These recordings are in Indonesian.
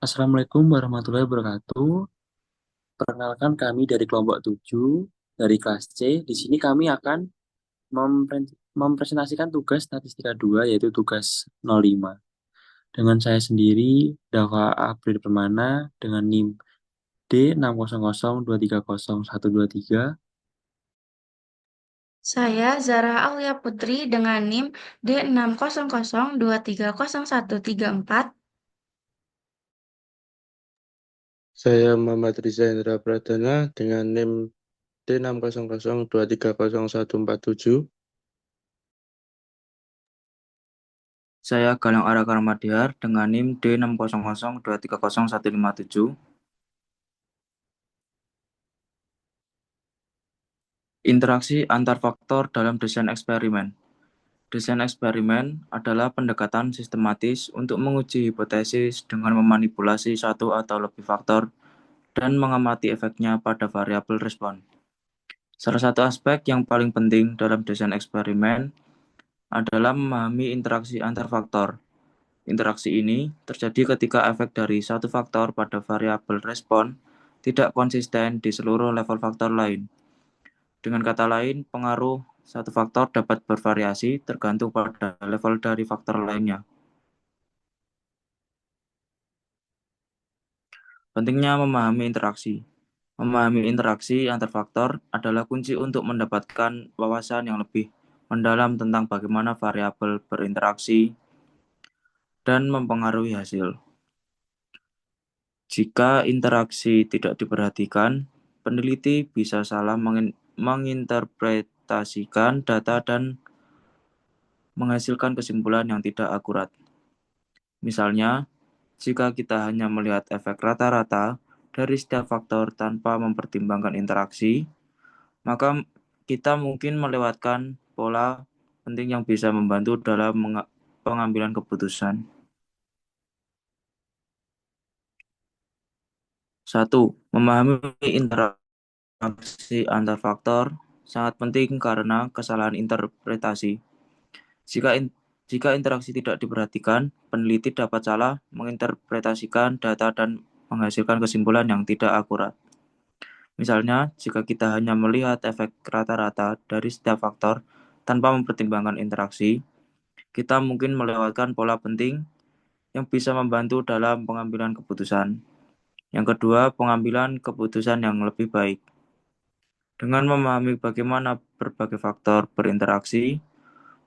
Assalamualaikum warahmatullahi wabarakatuh. Perkenalkan kami dari kelompok 7 dari kelas C. Di sini kami akan mempresentasikan tugas statistika 2 yaitu tugas 05. Dengan saya sendiri, Dava April Permana dengan NIM D600230123. Saya Zara Aulia Putri dengan NIM D600230134. Saya Muhammad Riza Indra Pradana dengan NIM D600230147. Saya Galang Ara Karmadiar dengan NIM D600230157. Interaksi antar faktor dalam desain eksperimen. Desain eksperimen adalah pendekatan sistematis untuk menguji hipotesis dengan memanipulasi satu atau lebih faktor dan mengamati efeknya pada variabel respon. Salah satu aspek yang paling penting dalam desain eksperimen adalah memahami interaksi antar faktor. Interaksi ini terjadi ketika efek dari satu faktor pada variabel respon tidak konsisten di seluruh level faktor lain. Dengan kata lain, pengaruh satu faktor dapat bervariasi tergantung pada level dari faktor lainnya. Pentingnya memahami interaksi. Memahami interaksi antar faktor adalah kunci untuk mendapatkan wawasan yang lebih mendalam tentang bagaimana variabel berinteraksi dan mempengaruhi hasil. Jika interaksi tidak diperhatikan, peneliti bisa salah menginterpretasikan data dan menghasilkan kesimpulan yang tidak akurat. Misalnya, jika kita hanya melihat efek rata-rata dari setiap faktor tanpa mempertimbangkan interaksi, maka kita mungkin melewatkan pola penting yang bisa membantu dalam pengambilan keputusan. 1. Memahami interaksi antar faktor sangat penting karena kesalahan interpretasi. Jika jika interaksi tidak diperhatikan, peneliti dapat salah menginterpretasikan data dan menghasilkan kesimpulan yang tidak akurat. Misalnya, jika kita hanya melihat efek rata-rata dari setiap faktor tanpa mempertimbangkan interaksi, kita mungkin melewatkan pola penting yang bisa membantu dalam pengambilan keputusan. Yang kedua, pengambilan keputusan yang lebih baik. Dengan memahami bagaimana berbagai faktor berinteraksi,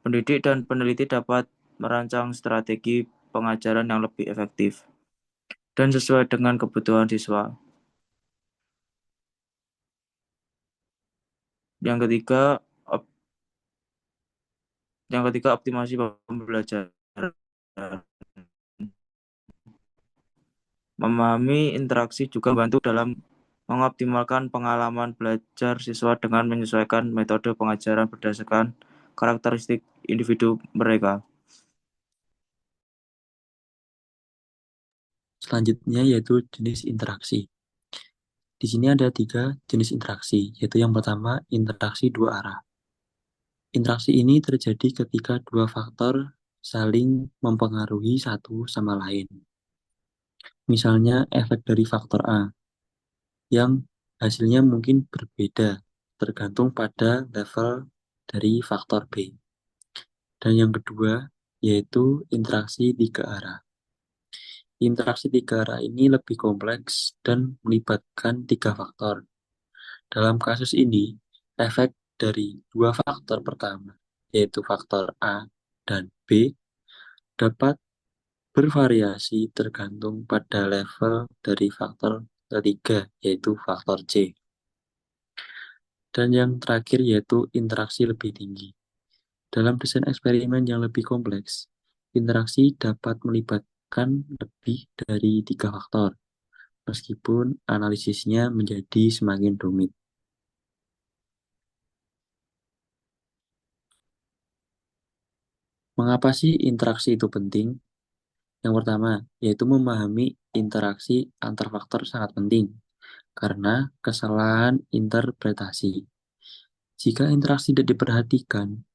pendidik dan peneliti dapat merancang strategi pengajaran yang lebih efektif dan sesuai dengan kebutuhan siswa. Yang ketiga, op- optimasi pembelajaran. Memahami interaksi juga membantu dalam mengoptimalkan pengalaman belajar siswa dengan menyesuaikan metode pengajaran berdasarkan karakteristik individu mereka. Selanjutnya yaitu jenis interaksi. Di sini ada 3 jenis interaksi, yaitu yang pertama interaksi dua arah. Interaksi ini terjadi ketika dua faktor saling mempengaruhi satu sama lain. Misalnya efek dari faktor A, yang hasilnya mungkin berbeda tergantung pada level dari faktor B. Dan yang kedua, yaitu interaksi tiga arah. Interaksi tiga arah ini lebih kompleks dan melibatkan tiga faktor. Dalam kasus ini, efek dari dua faktor pertama, yaitu faktor A dan B, dapat bervariasi tergantung pada level dari faktor ketiga, yaitu faktor C. Dan yang terakhir yaitu interaksi lebih tinggi. Dalam desain eksperimen yang lebih kompleks, interaksi dapat melibatkan lebih dari tiga faktor, meskipun analisisnya menjadi semakin rumit. Mengapa sih interaksi itu penting? Yang pertama, yaitu memahami interaksi antar faktor sangat penting, karena kesalahan interpretasi. Jika interaksi tidak diperhatikan,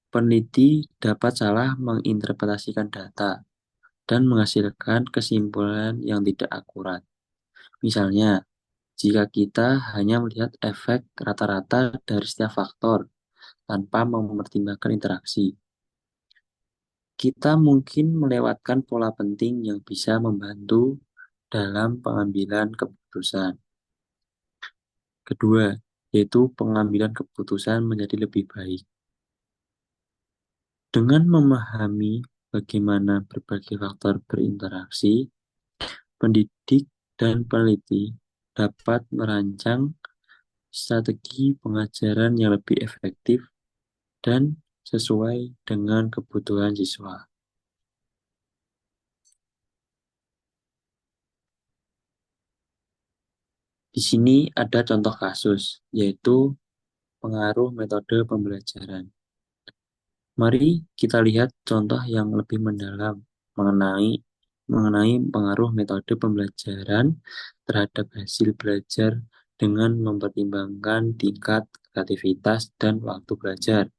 peneliti dapat salah menginterpretasikan data dan menghasilkan kesimpulan yang tidak akurat. Misalnya, jika kita hanya melihat efek rata-rata dari setiap faktor tanpa mempertimbangkan interaksi, kita mungkin melewatkan pola penting yang bisa membantu dalam pengambilan keputusan. Kedua, yaitu pengambilan keputusan menjadi lebih baik. Dengan memahami bagaimana berbagai faktor berinteraksi, pendidik dan peneliti dapat merancang strategi pengajaran yang lebih efektif dan sesuai dengan kebutuhan siswa. Di sini ada contoh kasus, yaitu pengaruh metode pembelajaran. Mari kita lihat contoh yang lebih mendalam mengenai pengaruh metode pembelajaran terhadap hasil belajar dengan mempertimbangkan tingkat kreativitas dan waktu belajar.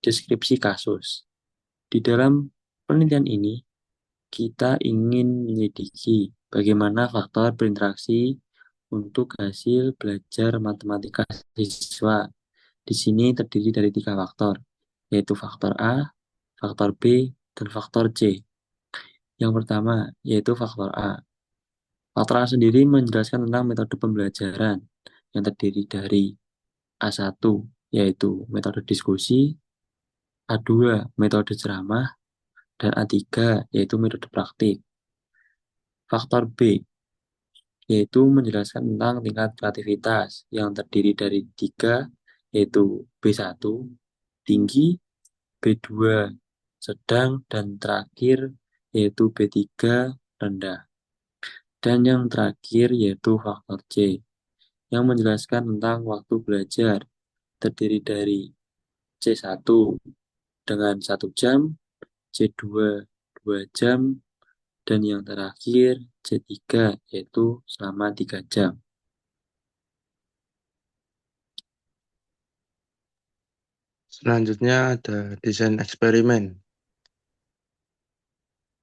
Deskripsi kasus. Di dalam penelitian ini, kita ingin menyelidiki bagaimana faktor berinteraksi untuk hasil belajar matematika siswa. Di sini terdiri dari 3 faktor, yaitu faktor A, faktor B, dan faktor C. Yang pertama, yaitu faktor A. Faktor A sendiri menjelaskan tentang metode pembelajaran yang terdiri dari A1, yaitu metode diskusi, A2, metode ceramah, dan A3, yaitu metode praktik. Faktor B, yaitu menjelaskan tentang tingkat kreativitas yang terdiri dari 3, yaitu B1, tinggi, B2, sedang, dan terakhir yaitu B3, rendah. Dan yang terakhir yaitu faktor C, yang menjelaskan tentang waktu belajar, terdiri dari C1 dengan 1 jam, C2 2 jam, dan yang terakhir C3 yaitu selama 3 jam. Selanjutnya ada desain eksperimen.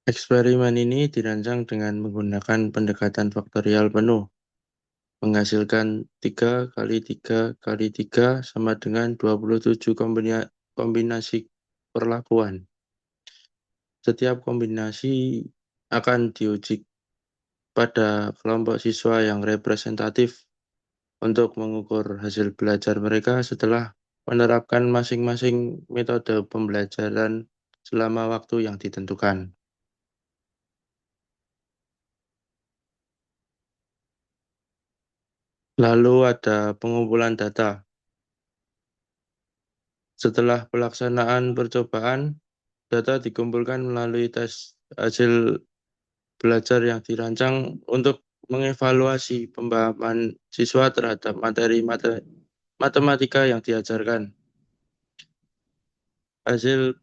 Eksperimen ini dirancang dengan menggunakan pendekatan faktorial penuh, menghasilkan 3 kali 3 kali 3 sama dengan 27 kombinasi perlakuan. Setiap kombinasi akan diuji pada kelompok siswa yang representatif untuk mengukur hasil belajar mereka setelah menerapkan masing-masing metode pembelajaran selama waktu yang ditentukan. Lalu ada pengumpulan data. Setelah pelaksanaan percobaan, data dikumpulkan melalui tes hasil belajar yang dirancang untuk mengevaluasi pemahaman siswa terhadap materi matematika yang diajarkan. Hasil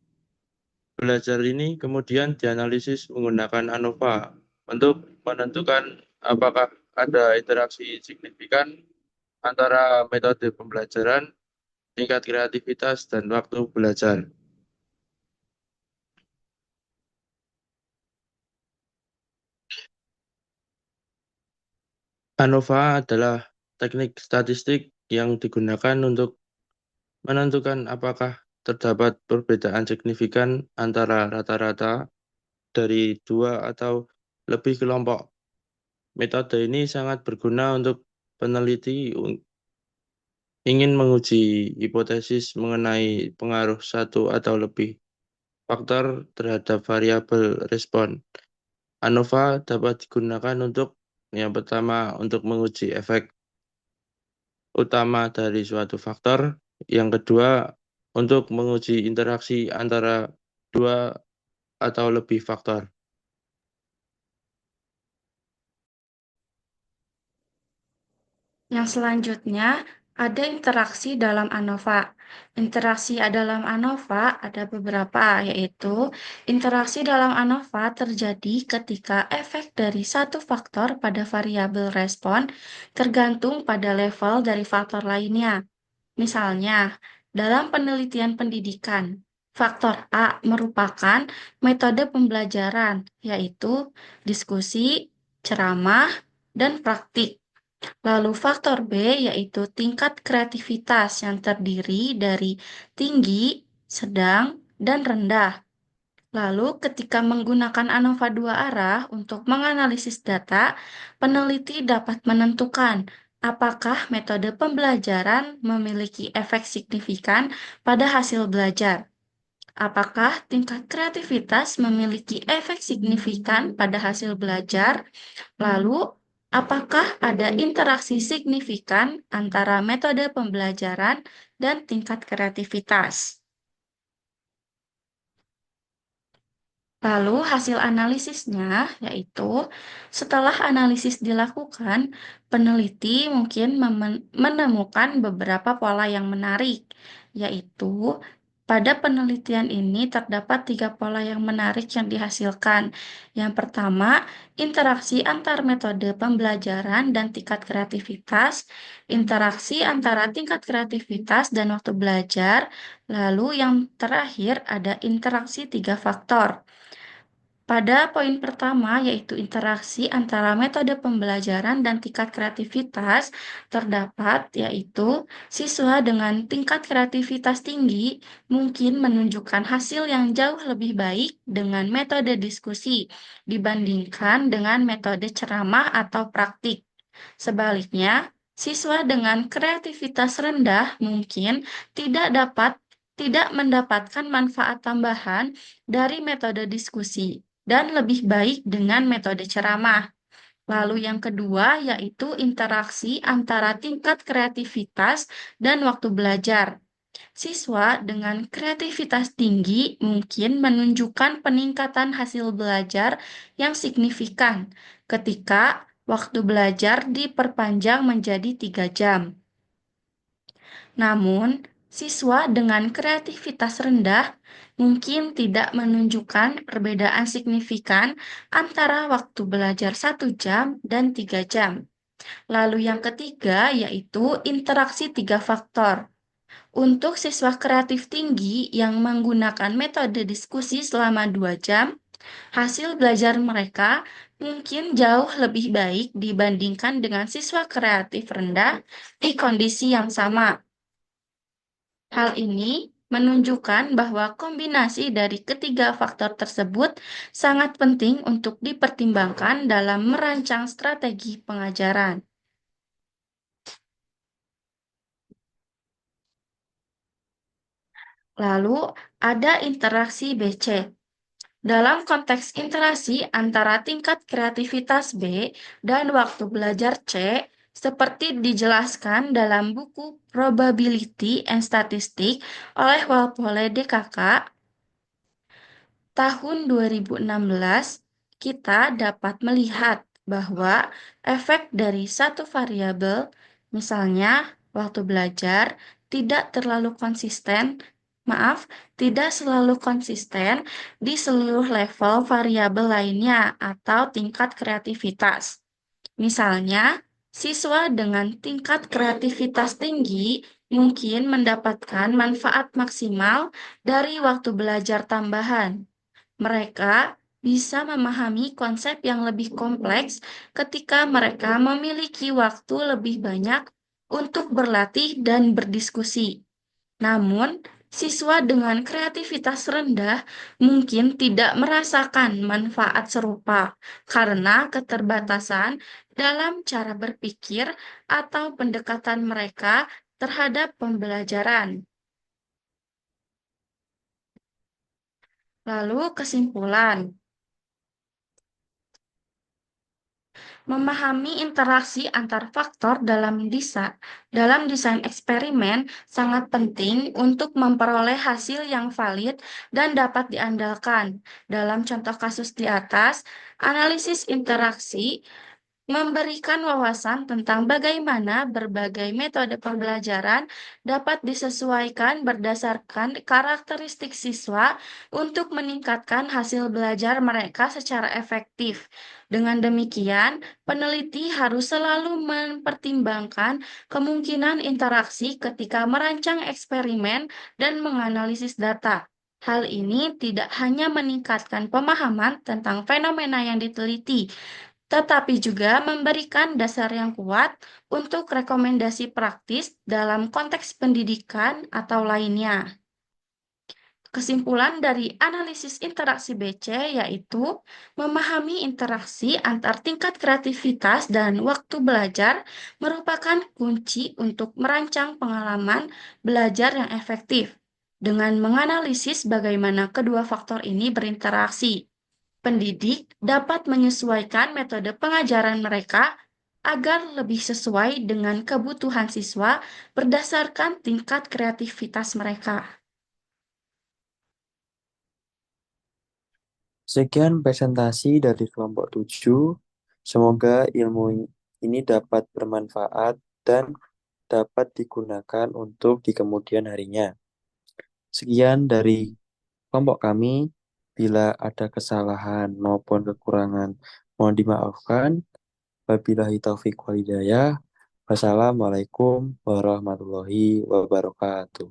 belajar ini kemudian dianalisis menggunakan ANOVA untuk menentukan apakah ada interaksi signifikan antara metode pembelajaran, tingkat kreativitas, dan waktu belajar. ANOVA adalah teknik statistik yang digunakan untuk menentukan apakah terdapat perbedaan signifikan antara rata-rata dari 2 atau lebih kelompok. Metode ini sangat berguna untuk peneliti ingin menguji hipotesis mengenai pengaruh satu atau lebih faktor terhadap variabel respon. ANOVA dapat digunakan untuk yang pertama untuk menguji efek utama dari suatu faktor, yang kedua untuk menguji interaksi antara 2 atau lebih faktor. Yang selanjutnya ada interaksi dalam ANOVA. Interaksi dalam ANOVA ada beberapa, yaitu interaksi dalam ANOVA terjadi ketika efek dari satu faktor pada variabel respon tergantung pada level dari faktor lainnya. Misalnya, dalam penelitian pendidikan, Faktor A merupakan metode pembelajaran, yaitu diskusi, ceramah, dan praktik. Lalu faktor B yaitu tingkat kreativitas yang terdiri dari tinggi, sedang, dan rendah. Lalu ketika menggunakan ANOVA dua arah untuk menganalisis data, peneliti dapat menentukan apakah metode pembelajaran memiliki efek signifikan pada hasil belajar. Apakah tingkat kreativitas memiliki efek signifikan pada hasil belajar? Lalu, apakah ada interaksi signifikan antara metode pembelajaran dan tingkat kreativitas? Lalu hasil analisisnya yaitu setelah analisis dilakukan, peneliti mungkin menemukan beberapa pola yang menarik, yaitu pada penelitian ini terdapat 3 pola yang menarik yang dihasilkan. Yang pertama, interaksi antar metode pembelajaran dan tingkat kreativitas, interaksi antara tingkat kreativitas dan waktu belajar, lalu yang terakhir ada interaksi 3 faktor. Pada poin pertama, yaitu interaksi antara metode pembelajaran dan tingkat kreativitas, terdapat yaitu siswa dengan tingkat kreativitas tinggi mungkin menunjukkan hasil yang jauh lebih baik dengan metode diskusi dibandingkan dengan metode ceramah atau praktik. Sebaliknya, siswa dengan kreativitas rendah mungkin tidak mendapatkan manfaat tambahan dari metode diskusi dan lebih baik dengan metode ceramah. Lalu yang kedua yaitu interaksi antara tingkat kreativitas dan waktu belajar. Siswa dengan kreativitas tinggi mungkin menunjukkan peningkatan hasil belajar yang signifikan ketika waktu belajar diperpanjang menjadi 3 jam. Namun, siswa dengan kreativitas rendah mungkin tidak menunjukkan perbedaan signifikan antara waktu belajar 1 jam dan 3 jam. Lalu yang ketiga yaitu interaksi 3 faktor. Untuk siswa kreatif tinggi yang menggunakan metode diskusi selama 2 jam, hasil belajar mereka mungkin jauh lebih baik dibandingkan dengan siswa kreatif rendah di kondisi yang sama. Hal ini menunjukkan bahwa kombinasi dari ketiga faktor tersebut sangat penting untuk dipertimbangkan dalam merancang strategi pengajaran. Lalu, ada interaksi BC. Dalam konteks interaksi antara tingkat kreativitas B dan waktu belajar C, seperti dijelaskan dalam buku Probability and Statistics oleh Walpole DKK, tahun 2016, kita dapat melihat bahwa efek dari satu variabel, misalnya waktu belajar, tidak selalu konsisten di seluruh level variabel lainnya atau tingkat kreativitas. Misalnya, siswa dengan tingkat kreativitas tinggi mungkin mendapatkan manfaat maksimal dari waktu belajar tambahan. Mereka bisa memahami konsep yang lebih kompleks ketika mereka memiliki waktu lebih banyak untuk berlatih dan berdiskusi. Namun, siswa dengan kreativitas rendah mungkin tidak merasakan manfaat serupa karena keterbatasan dalam cara berpikir atau pendekatan mereka terhadap pembelajaran. Lalu kesimpulan. Memahami interaksi antar faktor dalam desain eksperimen sangat penting untuk memperoleh hasil yang valid dan dapat diandalkan. Dalam contoh kasus di atas, analisis interaksi memberikan wawasan tentang bagaimana berbagai metode pembelajaran dapat disesuaikan berdasarkan karakteristik siswa untuk meningkatkan hasil belajar mereka secara efektif. Dengan demikian, peneliti harus selalu mempertimbangkan kemungkinan interaksi ketika merancang eksperimen dan menganalisis data. Hal ini tidak hanya meningkatkan pemahaman tentang fenomena yang diteliti, tetapi juga memberikan dasar yang kuat untuk rekomendasi praktis dalam konteks pendidikan atau lainnya. Kesimpulan dari analisis interaksi BC yaitu memahami interaksi antar tingkat kreativitas dan waktu belajar merupakan kunci untuk merancang pengalaman belajar yang efektif dengan menganalisis bagaimana kedua faktor ini berinteraksi. Pendidik dapat menyesuaikan metode pengajaran mereka agar lebih sesuai dengan kebutuhan siswa berdasarkan tingkat kreativitas mereka. Sekian presentasi dari kelompok 7. Semoga ilmu ini dapat bermanfaat dan dapat digunakan untuk di kemudian harinya. Sekian dari kelompok kami. Bila ada kesalahan maupun kekurangan, mohon dimaafkan. Wabillahi taufiq walhidayah. Wassalamualaikum warahmatullahi wabarakatuh.